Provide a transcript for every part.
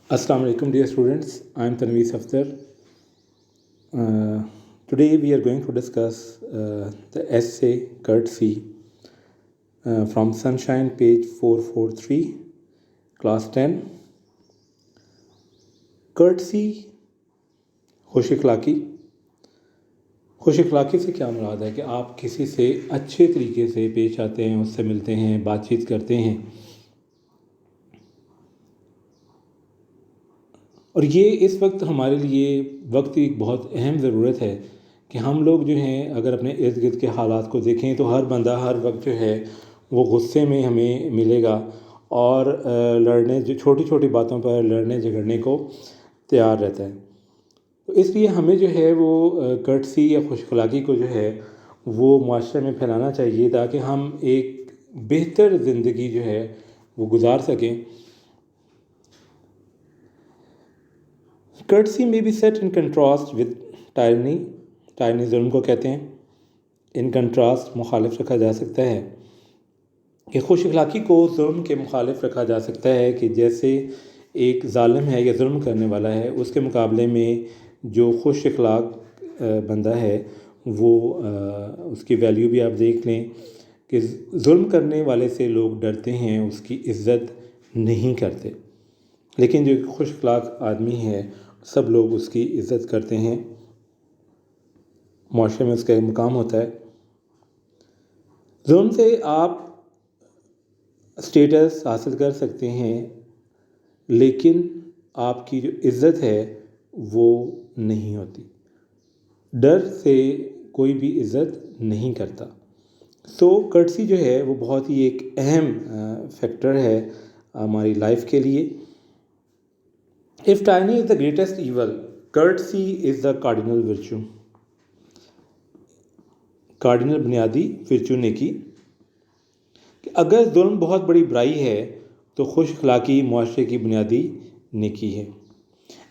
Assalamu alaikum, dear students. I am Tanveer Safdar. Today we are going to discuss the essay Courtesy from Sunshine, page 443, class 10. Courtesy, خوش اخلاقی. خوش اخلاقی سے کیا مراد ہے کہ آپ کسی سے اچھے طریقے سے پیش آتے ہیں، اس سے ملتے ہیں، بات چیت کرتے ہیں. اور یہ اس وقت ہمارے لیے وقت کی ایک بہت اہم ضرورت ہے کہ ہم لوگ جو ہیں اگر اپنے ارد گرد کے حالات کو دیکھیں تو ہر بندہ ہر وقت جو ہے وہ غصے میں ہمیں ملے گا اور جو چھوٹی چھوٹی باتوں پر لڑنے جھگڑنے کو تیار رہتا ہے. تو اس لیے ہمیں جو ہے وہ کرٹسی یا خوش اخلاقی کو جو ہے وہ معاشرے میں پھیلانا چاہیے تاکہ ہم ایک بہتر زندگی جو ہے وہ گزار سکیں. Courtesy may be set in contrast with tyranny. Tyranny ظلم کو کہتے ہیں. ان کنٹراسٹ مخالف رکھا جا سکتا ہے کہ خوش اخلاقی کو ظلم کے مخالف رکھا جا سکتا ہے کہ جیسے ایک ظالم ہے یا ظلم کرنے والا ہے، اس کے مقابلے میں جو خوش اخلاق بندہ ہے وہ اس کی ویلیو بھی آپ دیکھ لیں کہ ظلم کرنے والے سے لوگ ڈرتے ہیں، اس کی عزت نہیں کرتے، لیکن جو خوش اخلاق آدمی ہے سب لوگ اس کی عزت کرتے ہیں، معاشرے میں اس کا ایک مقام ہوتا ہے. ظلم سے آپ اسٹیٹس حاصل کر سکتے ہیں لیکن آپ کی جو عزت ہے وہ نہیں ہوتی. ڈر سے کوئی بھی عزت نہیں کرتا. سو کرٹسی جو ہے وہ بہت ہی ایک اہم فیکٹر ہے ہماری لائف کے لیے. If tyranny is the greatest evil, courtesy is the cardinal virtue. Cardinal بنیادی ورچو نیکی. کہ اگر ظلم بہت بڑی برائی ہے تو خوش اخلاقی معاشرے کی بنیادی نیکی ہے.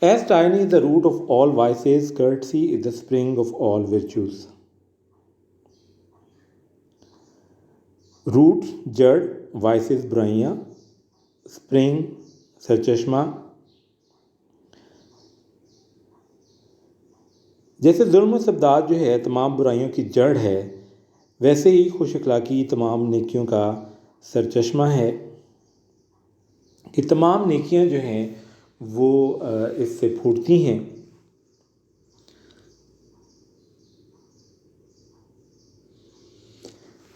As tyranny is the root of all vices, courtesy is the spring of all virtues. Root جڑ، وائسز برائیاں، سپرنگ سرچشمہ. جیسے ظلم و استبداد جو ہے تمام برائیوں کی جڑ ہے، ویسے ہی خوش اخلاقی تمام نیکیوں کا سرچشمہ ہے کہ تمام نیکیاں جو ہیں وہ اس سے پھوٹتی ہیں.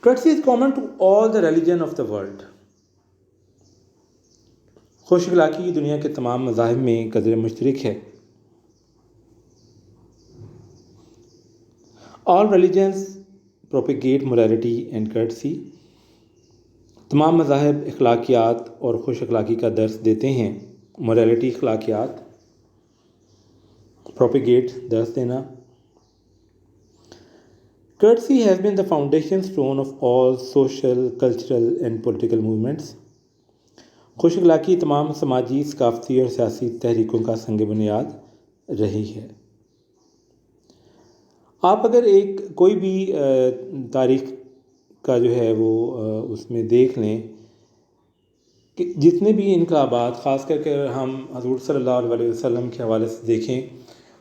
Courtesy is common to all the religion of the world. خوش اخلاقی دنیا کے تمام مذاہب میں قدر مشترک ہے. All religions propagate morality and courtesy. تمام مذاہب اخلاقیات اور خوش اخلاقی کا درس دیتے ہیں. morality اخلاقیات، propagate درس دینا. Courtesy has been the foundation stone of all social, cultural and political movements. خوش اخلاقی تمام سماجی، ثقافتی اور سیاسی تحریکوں کا سنگ بنیاد رہی ہے. آپ اگر کوئی بھی تاریخ کا جو ہے وہ اس میں دیکھ لیں کہ جتنے بھی انقلابات، خاص کر کے ہم حضور صلی اللہ علیہ وسلم کے حوالے سے دیکھیں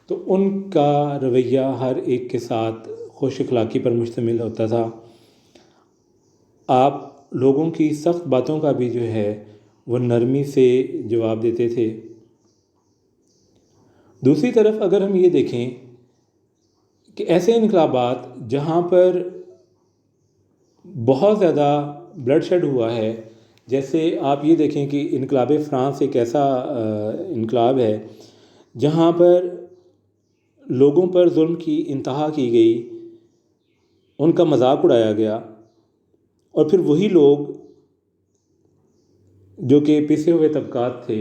تو ان کا رویہ ہر ایک کے ساتھ خوش اخلاقی پر مشتمل ہوتا تھا. آپ لوگوں کی سخت باتوں کا بھی جو ہے وہ نرمی سے جواب دیتے تھے. دوسری طرف اگر ہم یہ دیکھیں کہ ایسے انقلابات جہاں پر بہت زیادہ بلڈ شیڈ ہوا ہے، جیسے آپ یہ دیکھیں کہ انقلاب فرانس ایک ایسا انقلاب ہے جہاں پر لوگوں پر ظلم کی انتہا کی گئی، ان کا مذاق اڑایا گیا، اور پھر وہی لوگ جو کہ پسے ہوئے طبقات تھے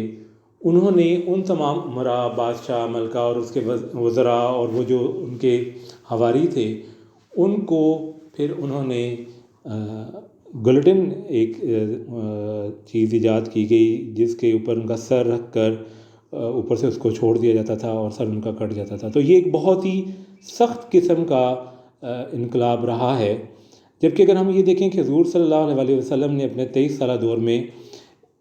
انہوں نے ان تمام امراء، بادشاہ، ملکہ اور اس کے وزراء اور وہ جو ان کے حواری تھے ان کو پھر انہوں نے گلٹن ایک چیز ایجاد کی گئی جس کے اوپر ان کا سر رکھ کر اوپر سے اس کو چھوڑ دیا جاتا تھا اور سر ان کا کٹ جاتا تھا. تو یہ ایک بہت ہی سخت قسم کا انقلاب رہا ہے. جبکہ اگر ہم یہ دیکھیں کہ حضور صلی اللہ علیہ وسلم نے اپنے 23 سالہ دور میں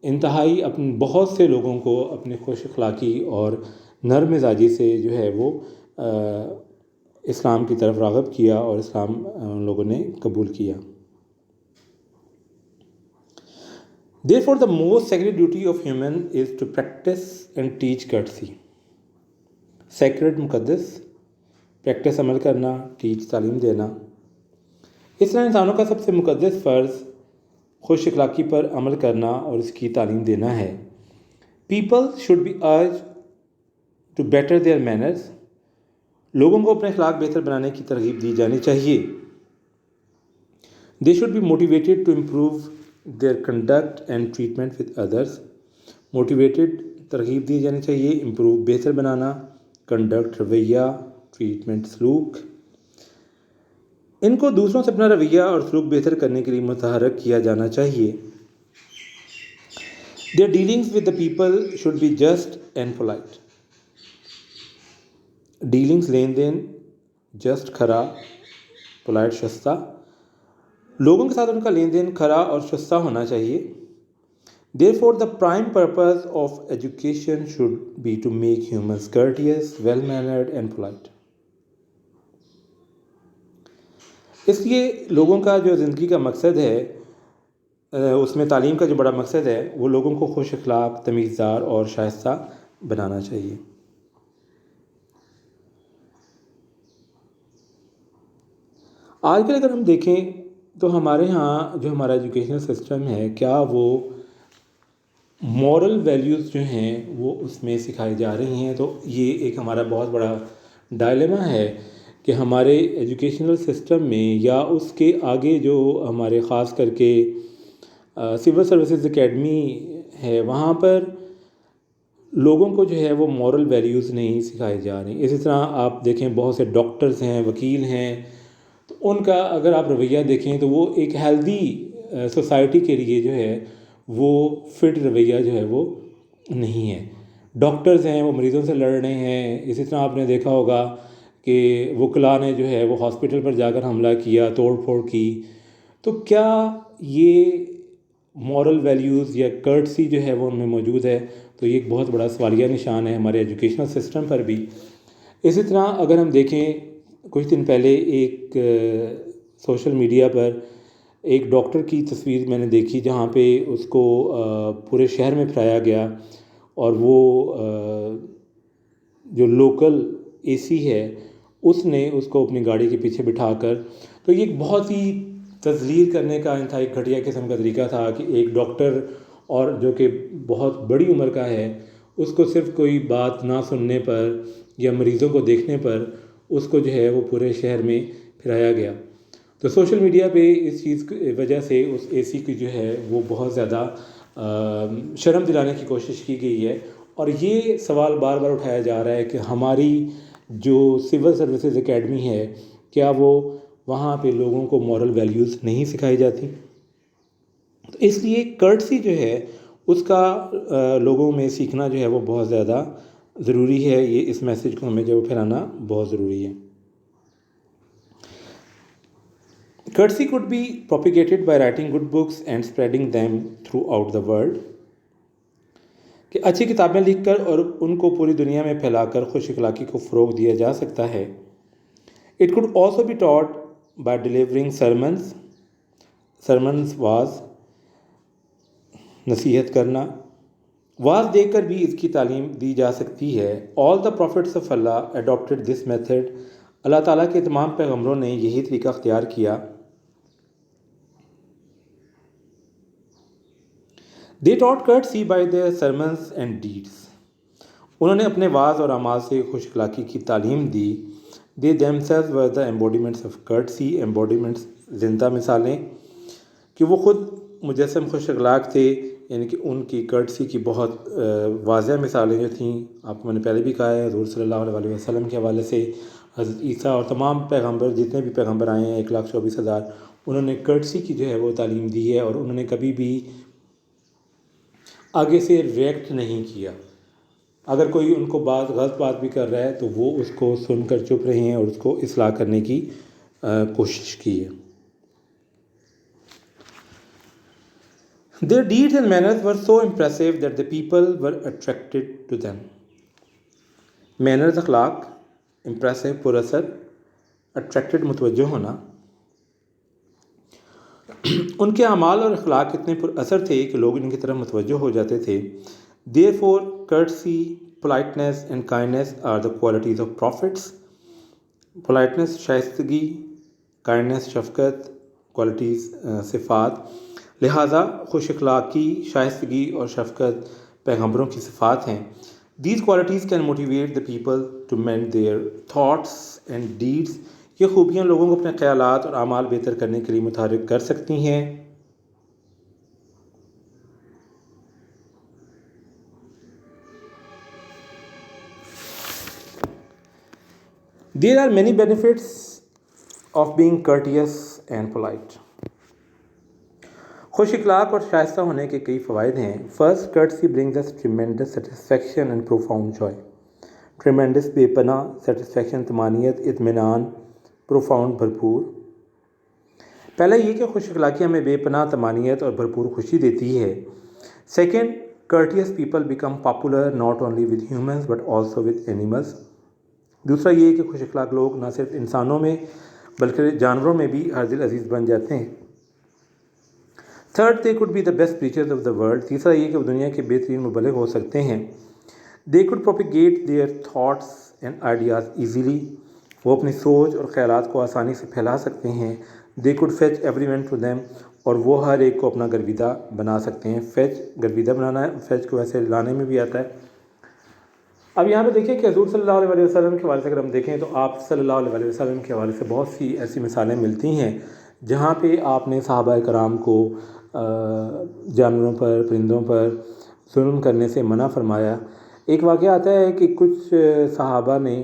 انتہائی بہت سے لوگوں کو اپنی خوش اخلاقی اور نرم مزاجی سے جو ہے وہ اسلام کی طرف راغب کیا اور اسلام ان لوگوں نے قبول کیا. Therefore, the most sacred duty of human is to practice and teach courtesy. Sacred مقدس، پریکٹس عمل کرنا، ٹیچ تعلیم دینا. اس طرح انسانوں کا سب سے مقدس فرض خوش اخلاقی پر عمل کرنا اور اس کی تعلیم دینا ہے. People should be urged to better their manners. لوگوں کو اپنے اخلاق بہتر بنانے کی ترغیب دی جانی چاہیے. They should be motivated to improve their conduct and treatment with others. Motivated ترغیب دی جانی چاہیے، امپروو بہتر بنانا، کنڈکٹ رویہ، ٹریٹمنٹ سلوک. ان کو دوسروں سے اپنا رویہ اور سلوک بہتر کرنے کے لیے متحرک کیا جانا چاہیے. Their dealings with the people should be just and polite. Dealings لین دین، جسٹ کھرا، پولائٹ شستہ. لوگوں کے ساتھ ان کا لین دین کھرا اور شستہ ہونا چاہیے. Therefore, the prime purpose of education should be to make humans courteous, well-mannered and polite. اس لیے لوگوں کا جو زندگی کا مقصد ہے، اس میں تعلیم کا جو بڑا مقصد ہے وہ لوگوں کو خوش اخلاق، تمیزدار اور شائستہ بنانا چاہیے. آج کل اگر ہم دیکھیں تو ہمارے ہاں جو ہمارا ایجوکیشنل سسٹم ہے، کیا وہ مورل ویلیوز جو ہیں وہ اس میں سکھائی جا رہی ہیں؟ تو یہ ایک ہمارا بہت بڑا ڈائلیما ہے کہ ہمارے ایجوکیشنل سسٹم میں یا اس کے آگے جو ہمارے خاص کر کے سول سروسز اکیڈمی ہے، وہاں پر لوگوں کو جو ہے وہ مورل ویلیوز نہیں سکھائی جا رہی. اسی طرح آپ دیکھیں بہت سے ڈاکٹرز ہیں، وکیل ہیں، تو ان کا اگر آپ رویہ دیکھیں تو وہ ایک ہیلدی سوسائٹی کے لیے جو ہے وہ فٹ رویہ جو ہے وہ نہیں ہے. ڈاکٹرز ہیں وہ مریضوں سے لڑ رہے ہیں. اسی طرح آپ نے دیکھا ہوگا کہ وکلاء نے جو ہے وہ ہاسپٹل پر جا کر حملہ کیا، توڑ پھوڑ کی. تو کیا یہ مورل ویلیوز یا کرٹسی جو ہے وہ ان میں موجود ہے؟ تو یہ ایک بہت بڑا سوالیہ نشان ہے ہمارے ایجوکیشنل سسٹم پر بھی. اسی طرح اگر ہم دیکھیں کچھ دن پہلے ایک سوشل میڈیا پر ایک ڈاکٹر کی تصویر میں نے دیکھی جہاں پہ اس کو پورے شہر میں پھیلایا گیا، اور وہ جو لوکل اے سی ہے اس نے اس کو اپنی گاڑی کے پیچھے بٹھا کر، تو یہ ایک بہت ہی تذلیل کرنے کا انتہائی گھٹیا قسم کا طریقہ تھا کہ ایک ڈاکٹر اور جو کہ بہت بڑی عمر کا ہے، اس کو صرف کوئی بات نہ سننے پر یا مریضوں کو دیکھنے پر اس کو جو ہے وہ پورے شہر میں پھیلایا گیا. تو سوشل میڈیا پہ اس چیز کی وجہ سے اس اے سی کی جو ہے وہ بہت زیادہ شرم دلانے کی کوشش کی گئی ہے. اور یہ سوال بار بار اٹھایا جا رہا ہے کہ ہماری جو سول سروسز اکیڈمی ہے، کیا وہ وہاں پہ لوگوں کو مورل ویلیوز نہیں سکھائی جاتی؟ تو اس لیے کرٹسی جو ہے اس کا لوگوں میں سیکھنا جو ہے وہ بہت زیادہ ضروری ہے. یہ اس میسیج کو ہمیں جو پھیلانا بہت ضروری ہے. Courtesy could be propagated by writing good books and spreading them throughout the world. کہ اچھی کتابیں لکھ کر اور ان کو پوری دنیا میں پھیلا کر خوش اخلاقی کو فروغ دیا جا سکتا ہے. It could also be taught by delivering sermons was, نصیحت کرنا. واز دے کر بھی اس کی تعلیم دی جا سکتی ہے. All the prophets of Allah adopted this method. اللہ تعالیٰ کے تمام پیغمبروں نے یہی طریقہ اختیار کیا. They taught courtesy by their sermons and deeds. انہوں نے اپنے واعظ اور اعمال سے خوش اخلاقی کی تعلیم دی. They themselves were the embodiments of courtesy. embodiments زندہ مثالیں، کہ وہ خود مجسم خوش اخلاق تھے، یعنی کہ ان کی کرٹسی کی بہت واضح مثالیں جو تھیں. آپ کو میں نے پہلے بھی کہا ہے، حضور صلی اللہ علیہ وسلم کے حوالے سے حضرت عیسیٰ اور تمام پیغمبر، جتنے بھی پیغمبر آئے ہیں 1,24,000، انہوں نے کرٹسی کی جو ہے وہ تعلیم دی ہے، اور انہوں نے کبھی بھی آگے سے ریئیکٹ نہیں کیا. اگر کوئی ان کو غلط بات بھی کر رہا ہے تو وہ اس کو سن کر چپ رہے ہیں اور اس کو اصلاح کرنے کی کوشش کی ہے. Their deeds and manners were so impressive that the people were attracted to them. Manners اخلاق impressive پر اثر attracted متوجہ ہونا. ان کے اعمال اور اخلاق اتنے پر اثر تھے کہ لوگ ان کی طرف متوجہ ہو جاتے تھے. Therefore, courtesy, politeness and kindness are the qualities of prophets. Politeness شائستگی, kindness شفقت, qualities صفات. لہٰذا خوش اخلاقی, شائستگی اور شفقت پیغمبروں کی صفات ہیں. These qualities can motivate the people to mend their thoughts and deeds. یہ خوبیاں لوگوں کو اپنے خیالات اور اعمال بہتر کرنے کے لیے متحرک کر سکتی ہیں. There are many benefits of being courteous and polite. خوش اخلاق اور شائستہ ہونے کے کئی فوائد ہیں. First, courtesy brings us tremendous satisfaction and profound joy. Tremendous بے پناہ, satisfaction طمانینت, اطمینان, profound بھرپور. پہلا یہ کہ خوش اخلاقی ہمیں بے پناہ طمانینت اور بھرپور خوشی دیتی ہے. Second, courteous people become popular not only with humans but also with animals. دوسرا یہ کہ خوش اخلاق لوگ نہ صرف انسانوں میں بلکہ جانوروں میں بھی ہر دل عزیز بن جاتے ہیں. Third, they could be the best preachers of the world. تیسرا یہ کہ وہ دنیا کے بہترین مبلغ ہو سکتے ہیں. They could propagate their thoughts and ideas easily. وہ اپنی سوچ اور خیالات کو آسانی سے پھیلا سکتے ہیں. They could fetch everyone to them. اور وہ ہر ایک کو اپنا گرویدہ بنا سکتے ہیں. Fetch گرویدہ بنانا ہے, fetch کو ویسے لانے میں بھی آتا ہے. اب یہاں پہ دیکھیں کہ حضور صلی اللہ علیہ وسلم کے حوالے سے اگر ہم دیکھیں تو آپ صلی اللہ علیہ وسلم کے حوالے سے بہت سی ایسی مثالیں ملتی ہیں جہاں پہ آپ نے صحابہ کرام کو جانوروں پر, پرندوں پر ظلم کرنے سے منع فرمایا. ایک واقعہ آتا ہے کہ کچھ صحابہ نے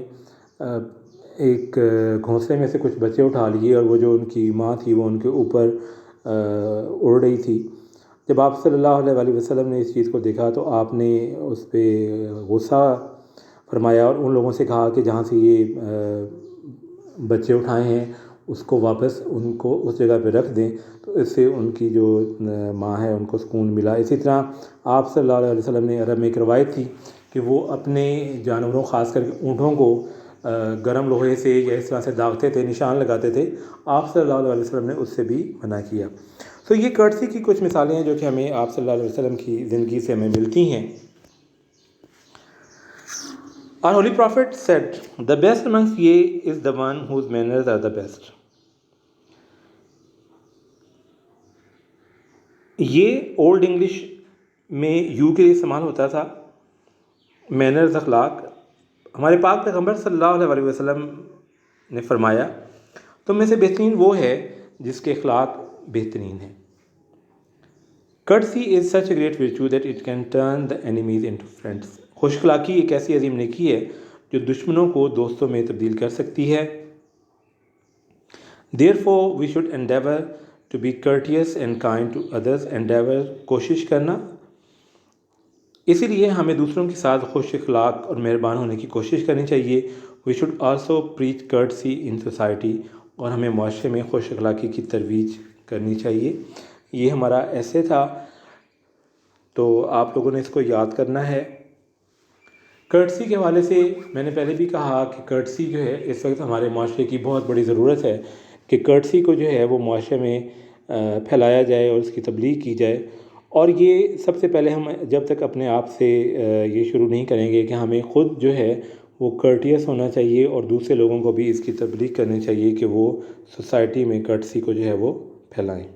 ایک گھونسلے میں سے کچھ بچے اٹھا لیے اور وہ جو ان کی ماں تھی وہ ان کے اوپر اڑ رہی تھی. جب آپ صلی اللہ علیہ وسلم نے اس چیز کو دیکھا تو آپ نے اس پہ غصہ فرمایا اور ان لوگوں سے کہا کہ جہاں سے یہ بچے اٹھائے ہیں اس کو واپس ان کو اس جگہ پہ رکھ دیں, تو اس سے ان کی جو ماں ہے ان کو سکون ملا. اسی طرح آپ صلی اللہ علیہ وسلم نے عرب میں ایک روایت تھی کہ وہ اپنے جانوروں خاص کر کے اونٹوں کو گرم لوہے سے یا اس طرح سے داغتے تھے, نشان لگاتے تھے. آپ صلی اللہ علیہ وسلم نے اس سے بھی منع کیا. تو یہ کورٹسی کی کچھ مثالیں ہیں جو کہ ہمیں آپ صلی اللہ علیہ وسلم کی زندگی سے ہمیں ملتی ہیں. Our holy prophet said, "The best amongst ye is the one whose manners are the best." یہ اولڈ انگلش میں یو کے لیے استعمال ہوتا تھا. مینرز اخلاق. ہمارے پاک پیغمبر صلی اللہ علیہ وسلم نے فرمایا تم میں سے بہترین وہ ہے جس کے اخلاق بہترین ہیں. Courtesy is such a great virtue that it can turn the enemies into friends. خوش اخلاقی ایک ایسی عظیم نیکی ہے جو دشمنوں کو دوستوں میں تبدیل کر سکتی ہے. Therefore, we should endeavor to be courteous and kind to others. Endeavor کوشش کرنا. اسی لیے ہمیں دوسروں کے ساتھ خوش اخلاق اور مہربان ہونے کی کوشش کرنی چاہیے. We should also preach courtesy in society. اور ہمیں معاشرے میں خوش اخلاقی کی ترویج کرنی چاہیے. یہ ہمارا ایسے تھا, تو آپ لوگوں نے اس کو یاد کرنا ہے. کورٹسی کے حوالے سے میں نے پہلے بھی کہا کہ کورٹسی جو ہے اس وقت ہمارے معاشرے کی بہت بڑی ضرورت ہے کہ کورٹسی کو جو ہے وہ معاشرے میں پھیلایا جائے اور اس کی تبلیغ کی جائے. اور یہ سب سے پہلے ہم جب تک اپنے آپ سے یہ شروع نہیں کریں گے کہ ہمیں خود جو ہے وہ کورٹیس ہونا چاہیے اور دوسرے لوگوں کو بھی اس کی تبلیغ کرنی چاہیے کہ وہ سوسائٹی میں کورٹسی کو جو ہے وہ پھیلائیں.